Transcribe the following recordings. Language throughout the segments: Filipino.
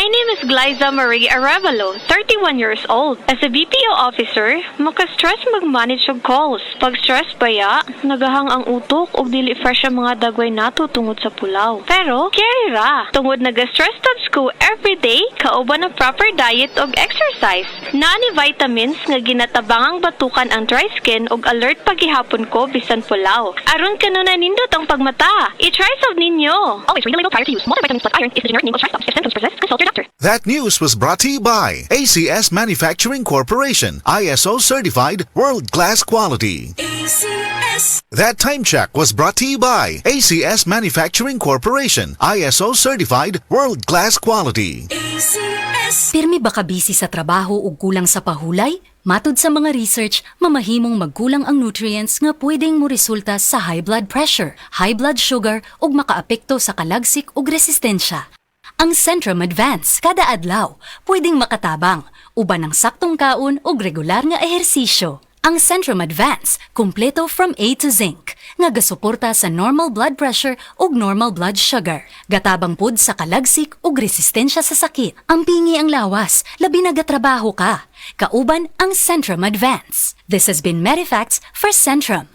My name is Glyza Marie Arevalo, 31 years old. As a BPO officer, maka-stress mag-manage og calls. Pag stress baya, nagahang ang utok og dili fresh ang mga dagway nato tungod sa pulaw. Pero, carry ra. Tungod naga-stress tabs ko everyday, kauban ng proper diet og exercise. Naani vitamins nga ginatabangang batukan ang dry skin og alert paghihapon ko bisan pulaw. Aron kanuna nindot ang pagmata. I-try sab ninyo. Always read the label prior to use. Multivitamins plus iron is the generic name of stress tabs. If symptoms persist, consult your doctor. That news was brought to you by ACS Manufacturing Corporation, ISO certified, world-class quality. ACS. That time check was brought to you by ACS Manufacturing Corporation, ISO certified, world-class quality. ACS. Pirmi ba ka busy sa trabaho o kulang sa pahulay? Matud sa mga research, mamahimong magkulang ang nutrients nga pwedeng mo resulta sa high blood pressure, high blood sugar ug makaapekto sa kalagsik ug resistensya. Ang Centrum Advance kada adlaw pwedeng makatabang uban ng saktong kaon ug regular nga ehersisyo. Ang Centrum Advance kumpleto from A to Zinc nga gasuporta sa normal blood pressure ug normal blood sugar. Gatabang pud sa kalagsik ug resistensya sa sakit. Ang pingi ang lawas, labi na gatrabaho ka. Kauban ang Centrum Advance. This has been Medifacts for Centrum.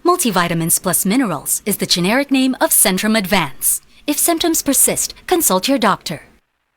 Multivitamins plus minerals is the generic name of Centrum Advance. If symptoms persist, consult your doctor.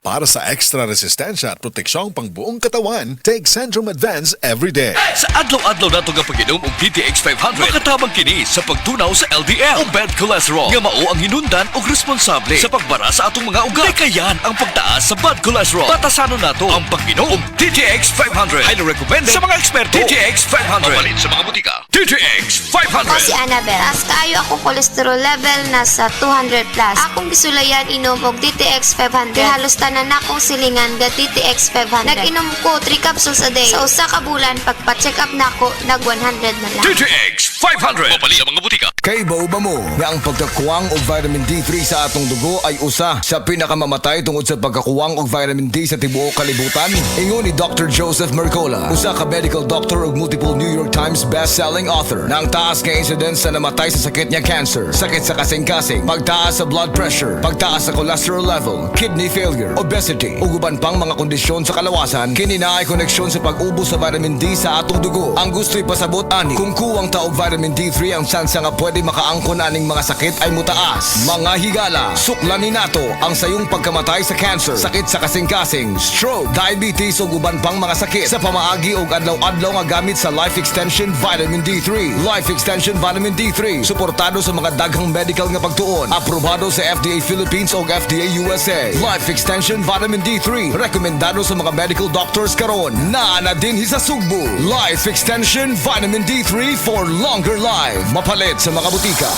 Para sa extra resistensya at proteksyong pang buong katawan, take Centrum Advance every day. Sa adlaw-adlaw nato nga pag-inom og DTX 500, makatabang kini sa pagtunaw sa LDL o bad cholesterol nga mao ang hinundan og responsable sa pagbara sa atong mga ugat. Kayan ang pagtaas sa bad cholesterol. Batasanon nato ang pag-inom og DTX 500. Highly recommended sa mga eksperto. DTX 500. Mapalit sa mga butika. DTX 500. Ako si Annabel. As kayo akong cholesterol level nasa 200 plus. Akong gisulayan inom og DTX 500. Halos tanan akong silingan ga DTX 500. Nag-inom ko 3 capsules a day. Sa usa ka bulan, pagpa-check up nako, nag 100 na lang. DTX 500. Mapalit sa mga butika. Kay ba mo nga ang pagkakuwang og vitamin D3 sa atong dugo ay usa sa pinakamamamatay tungod sa pagkakuwang og vitamin D sa tibuok kalibutan? Ingon ni Dr. Joseph Mercola, usa ka medical doctor ug multiple New York Times best-selling author, na ang taas nga incidence sa namatay sa sakit niya cancer, sakit sa kasing-kasing, pagtaas sa blood pressure, pagtaas sa cholesterol level, kidney failure, obesity, ug uban pang mga kondisyon sa kalawasan, kini na ay koneksyon sa pag-ubos sa vitamin D sa atong dugo. Ang gusto'y pasabot ani, kung kuwang ta og vitamin D3, ang tsansa nga pwede makaangkon aning mga sakit ay mutaas. Mga higala, suklanin nato ang sayong pagkamatay sa cancer, sakit sa kasing-kasing, stroke, diabetes ug uban pang mga sakit sa pamaagi og adlaw-adlaw nga gamit sa Life Extension Vitamin D3. Life Extension Vitamin D3 suportado sa mga daghang medical nga pagtuon, aprobado sa FDA Philippines ug FDA USA. Life Extension Vitamin D3 rekomendado sa mga medical doctors karon. Naa na dinhi sa Sugbo. Life Extension Vitamin D3 for longer life. Mapalit sa mga butika.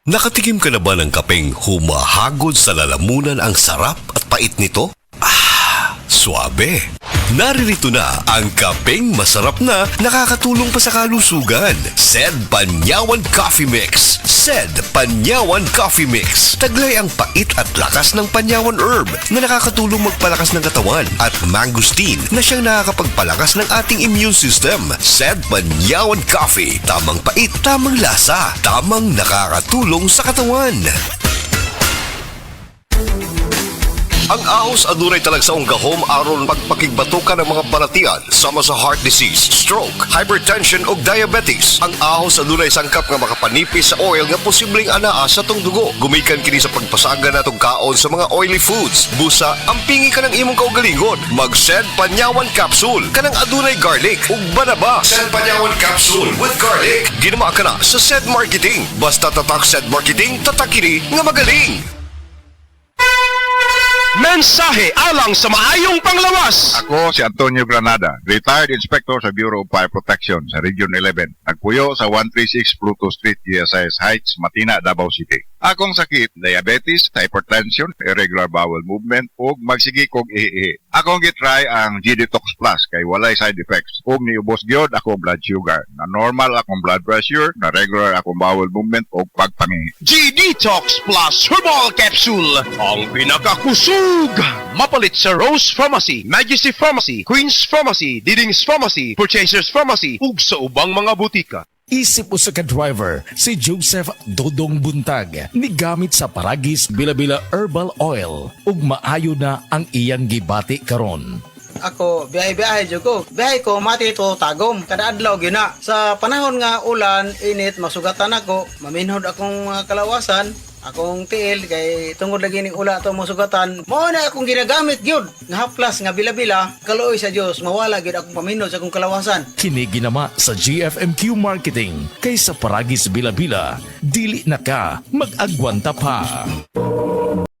Nakatikim ka na ba ng kapeng humahagod sa lalamunan ang sarap at pait nito? Suabe. Naririto na ang kapeng masarap na nakakatulong pa sa kalusugan. Sed Panyawan Coffee Mix. Sed Panyawan Coffee Mix. Taglay ang pait at lakas ng Panyawan Herb na nakakatulong magpalakas ng katawan at mangosteen na siyang nakakapagpalakas ng ating immune system. Sed Panyawan Coffee. Tamang pait, tamang lasa, tamang nakakatulong sa katawan. Ang ahos adunay talag sa gahom aron pagpakigbatukan ng mga balatian sama sa heart disease, stroke, hypertension ug diabetes. Ang ahos adunay sangkap nga makapanipis sa oil nga posibleng anaa sa tong dugo. Gumikan kini sa pagpasaga natong kaon sa mga oily foods. Busa, ampingi ka ng imong kaugalingon. Mag-Sed Panyawan Capsule kanang adunay garlic ug banaba. Sed Panyawan Capsule with garlic. Ginama ka na sa Sed Marketing. Basta tatak Sed Marketing, tatak kini nga magaling. Mensahe alang sa maayong panglawas. Ako si Antonio Granada, retired inspector sa Bureau of Fire Protection sa Region 11. Nagpuyo sa 136 Pluto Street, GSIS Heights, Matina, Davao City. Akong sakit, diabetes, hypertension, irregular bowel movement, ug magsigik og ihi. Akong gitry ang G-Detox Plus kay walay side effects. Ug niubos gyud ako blood sugar. Na normal akong blood pressure, na regular akong bowel movement ug pagpangihi. G-Detox Plus Herbal Capsule. Ang pinakakusog. Mapalit sa Rose Pharmacy, Majesty Pharmacy, Queen's Pharmacy, Diding's Pharmacy, Purchasers Pharmacy, ug sa ubang mga butika. Isip usa ka driver si Joseph Dodong Buntag ni gamit sa Paragis Bila-Bila Herbal Oil ug maayo na ang iyang gibati karon. Ako, biyahe-biyahe dyan ko. Biyahe ko, mati ito tagom. Kada adlaw gina. Sa panahon nga ulan, init, masugatan ako. Maminhod akong mga kalawasan. Akong tiil, kay tungod lagi ni ula ito masugatan. Mao na akong ginagamit yun. Nga haplas, nga bila-bila. Kaluoy sa Diyos, mawala gid akong paminhod sa akong kalawasan. Kini ginama sa GFMQ Marketing kay sa Paragis Bila-Bila, dili na ka mag-agwanta pa.